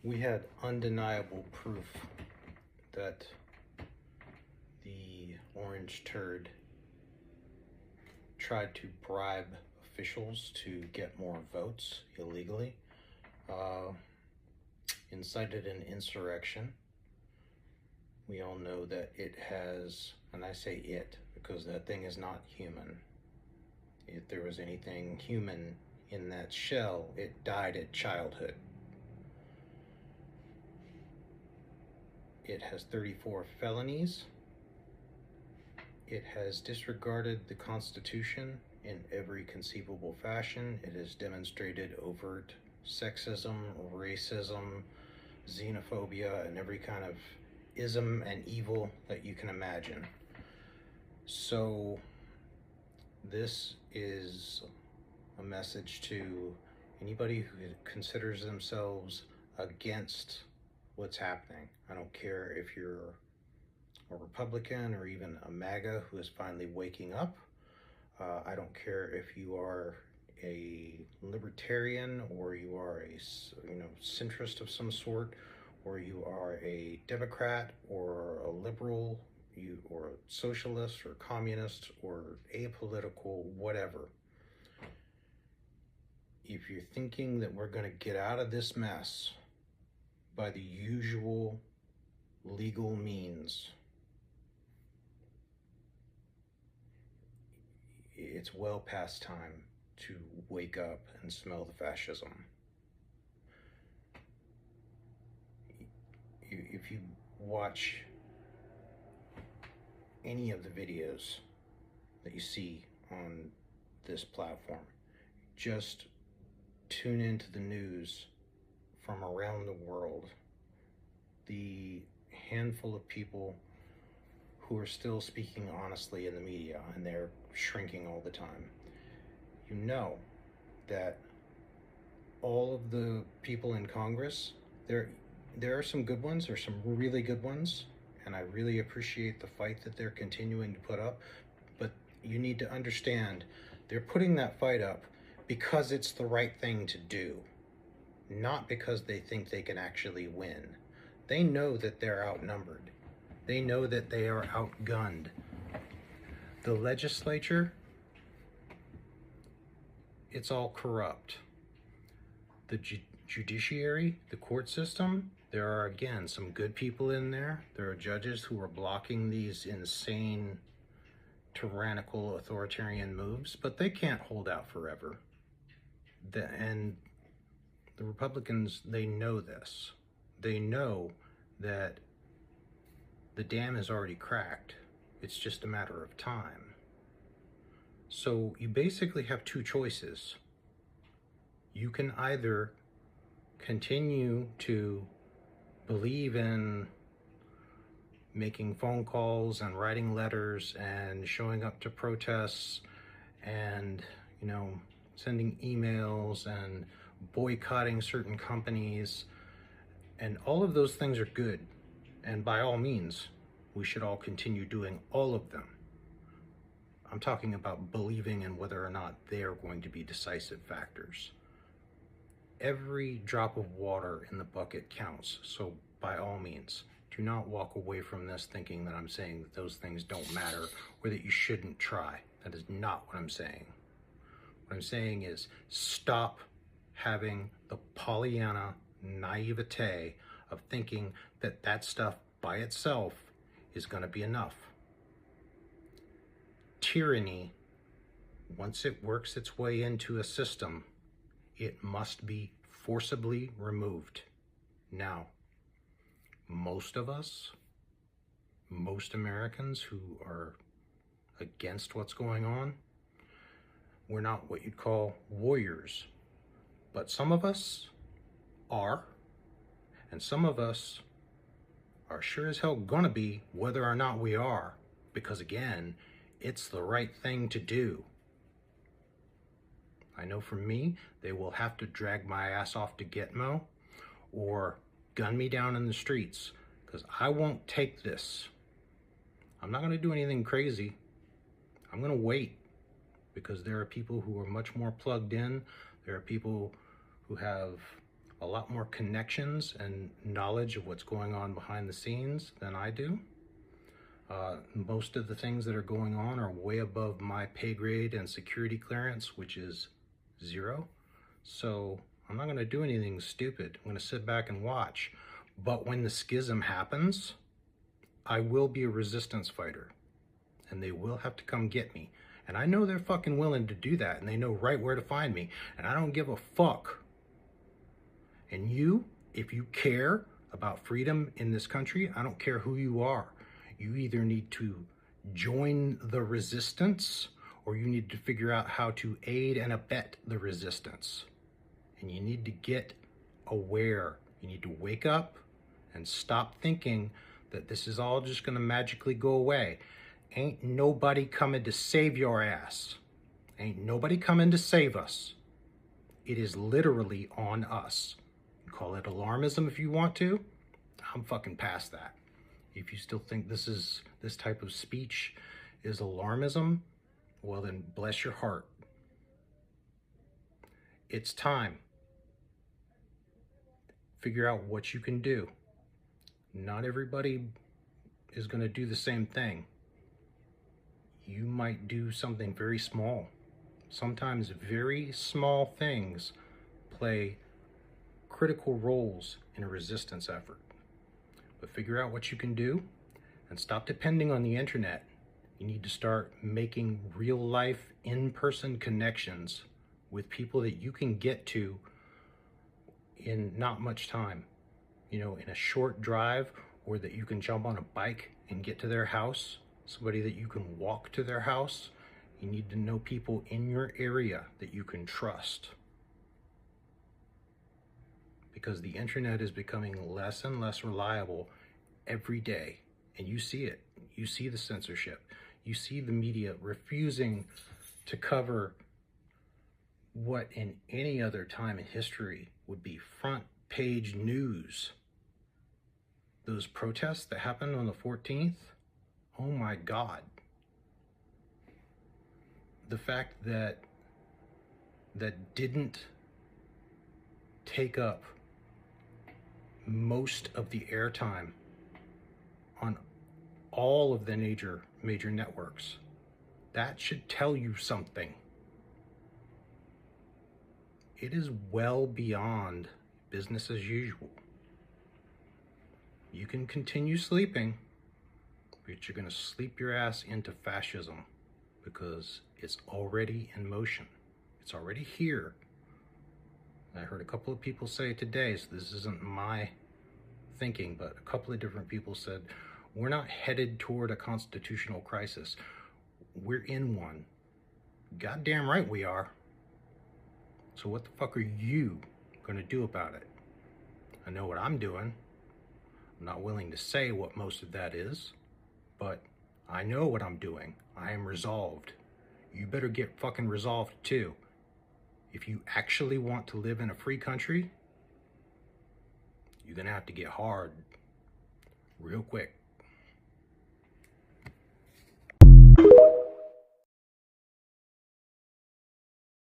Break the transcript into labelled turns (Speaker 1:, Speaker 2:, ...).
Speaker 1: We had undeniable proof that the orange turd tried to bribe officials to get more votes illegally, uh, incited an insurrection. We all know that it has, and I say it because that thing is not human. If there was anything human in that shell, it died at childhood. It has 34 felonies. It has disregarded the Constitution in every conceivable fashion. It has demonstrated overt sexism, racism, xenophobia, and every kind of ism and evil that you can imagine. So this is a message to anybody who considers themselves against what's happening. I don't care if you're a Republican or even a MAGA who is finally waking up. I don't care if you are a libertarian or you are a centrist of some sort, or you are a Democrat or a liberal, or a socialist or communist or apolitical, whatever. If you're thinking that we're going to get out of this mess by the usual legal means, it's well past time to wake up and smell the fascism. If you watch any of the videos that you see on this platform, just tune into the news from around the world. The handful of people who are still speaking honestly in the media, and they're shrinking all the time. You know that all of the people in Congress, there are some good ones, there's some really good ones, and I really appreciate the fight that they're continuing to put up, but you need to understand they're putting that fight up because it's the right thing to do, not because they think they can actually win. They know that they're outnumbered. They know that they are outgunned. The legislature, it's all corrupt. The judiciary, the court system, there are, again, some good people in there. There are judges who are blocking these insane, tyrannical, authoritarian moves, but they can't hold out forever. And the Republicans, they know this. They know that the dam is already cracked. It's just a matter of time. So you basically have two choices. You can either continue to believe in making phone calls and writing letters and showing up to protests and, sending emails and boycotting certain companies, and all of those things are good. And by all means, we should all continue doing all of them. I'm talking about believing in whether or not they are going to be decisive factors. Every drop of water in the bucket counts. So by all means, do not walk away from this thinking that I'm saying that those things don't matter or that you shouldn't try. That is not what I'm saying. What I'm saying is stop having the Pollyanna naivete of thinking that that stuff by itself is going to be enough. Tyranny, once it works its way into a system, it must be forcibly removed. Now, most of us, most Americans who are against what's going on, we're not what you'd call warriors. But some of us are, and some of us are sure as hell gonna be, whether or not we are, because again, it's the right thing to do. I know for me, they will have to drag my ass off to Gitmo or gun me down in the streets, because I won't take this. I'm not gonna do anything crazy. I'm gonna wait, because there are people who are much more plugged in. There are people who have a lot more connections and knowledge of what's going on behind the scenes than I do. Most of the things that are going on are way above my pay grade and security clearance, which is 0. So I'm not going to do anything stupid. I'm going to sit back and watch. But when the schism happens, I will be a resistance fighter. And they will have to come get me. And I know they're fucking willing to do that. And they know right where to find me. And I don't give a fuck. And you, if you care about freedom in this country, I don't care who you are. You either need to join the resistance or you need to figure out how to aid and abet the resistance. And you need to get aware. You need to wake up and stop thinking that this is all just going to magically go away. Ain't nobody coming to save your ass. Ain't nobody coming to save us. It is literally on us. You call it alarmism if you want to. I'm fucking past that. If you still think this type of speech is alarmism, well then bless your heart. It's time. Figure out what you can do. Not everybody is going to do the same thing. You might do something very small. Sometimes very small things play critical roles in a resistance effort. But figure out what you can do and stop depending on the internet. You need to start making real life in-person connections with people that you can get to in not much time. You know, in a short drive, or that you can jump on a bike and get to their house. Somebody that you can walk to their house. You need to know people in your area that you can trust. Because the internet is becoming less and less reliable every day. And you see it. You see the censorship. You see the media refusing to cover what in any other time in history would be front page news. Those protests that happened on the 14th, oh my God. The fact that didn't take up most of the airtime on all of the major networks. That should tell you something. It is well beyond business as usual. You can continue sleeping, but you're going to sleep your ass into fascism because it's already in motion. It's already here. I heard a couple of people say today, so this isn't my thinking, but a couple of different people said, we're not headed toward a constitutional crisis. We're in one. Goddamn right we are. So what the fuck are you going to do about it? I know what I'm doing. I'm not willing to say what most of that is, but I know what I'm doing. I am resolved. You better get fucking resolved too. If you actually want to live in a free country, you're gonna have to get hard real quick.